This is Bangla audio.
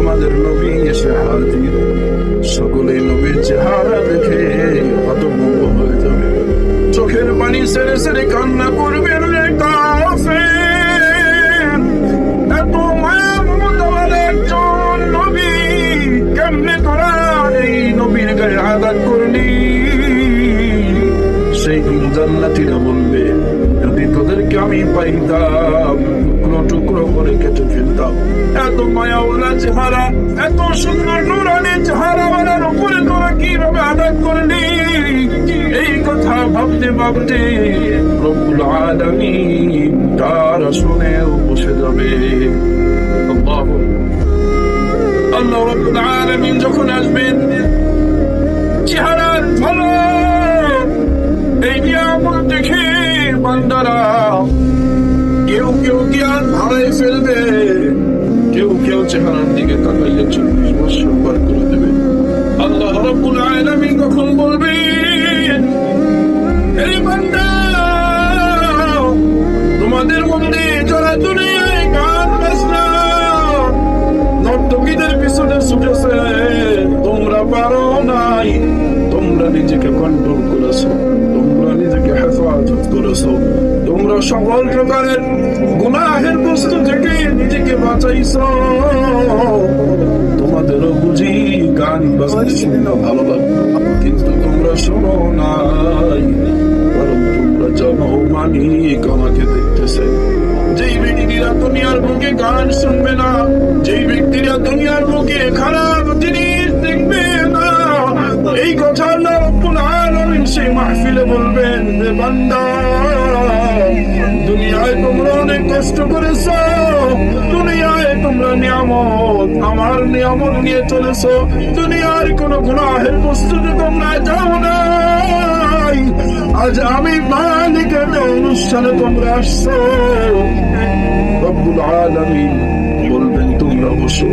আমাদের নবী এসে হাজির। সকলেই নবীর চেহারা দেখে হতভম্ব হয়ে যাবে, চোখের পানি ছেড়ে ছেড়ে কান্না করবে। এত মায়া মমতার একজন নবী, কেমনে তোরা এই নবীর গায়ে আঘাত করলি? সেই জান্নাতীরা বলবে, যদি তোদেরকে আমি পাইতাম টুকরো টুকরো করে কেটে ফেলতাম। এত মায়াওয়ালা চেহারা, এত সুন্দর নুরানি চেহারাওয়ালার উপরে তোরা কিভাবে আঘাত করলি? এই কথা ভাবতে ভাবতে রব্বুল আলামিন তার আসনেও বসে যাবে। আল্লাহ রব্বুল আলামিন যখন আসবেন, চেহারার ভালো এই নিয়ামত দেখে বান্দারা কেউ কেউ জ্ঞান হারাই ফেলবে, কেউ কেউ চেহারার দিকে তাকাইলে 40 বছর পার করে দেবে। আল্লাহ রাব্বুল আলামিন কখন বলবেন, এই বান্দা, তোমাদের মধ্যে যারা দুনিয়ায় গান বাজনা নর্তকীদের পিছনে ছুটেছে, তোমরা পারো নাই, তোমরা নিজেকে কন্ট্রোল করেছো, তোমরা নিজেকে হেফাজত করেছো, তোমরা সকল প্রকারের গুনাহের বস্তু থেকে নিজেকে বাঁচাইছো। তোমাদেরও বুঝি গান বাজনা শুনে ভালো লাগবে, কিন্তু তোমরা শোনো নাই, বরং তোমরা জানো মালিক আমাকে দেখতেছে। যেই ব্যক্তিরা দুনিয়ার বুকে গান শুনবে না, যেই ব্যক্তিরা দুনিয়ার বুকে খারাপ জিনিস দেখবে না, এই কথা আল্লাহ রাব্বুল আলামিন সেই মাহফিলে বলবেন, যে বান্দা, দুনিয়ায় তোমরা অনেক কষ্ট করেছো, দুনিয়ায় তোমরা নিয়ামত, আমার নিয়ামত নিয়ে চলেছো, দুনিয়ার কোন গুনাহের বস্তুতে তোমরা যাও নাই। আজ আমি মালিকের অনুষ্ঠানে তোমরা আসছো, রব্বুল আলামিন বলবেন তোমরা বসো।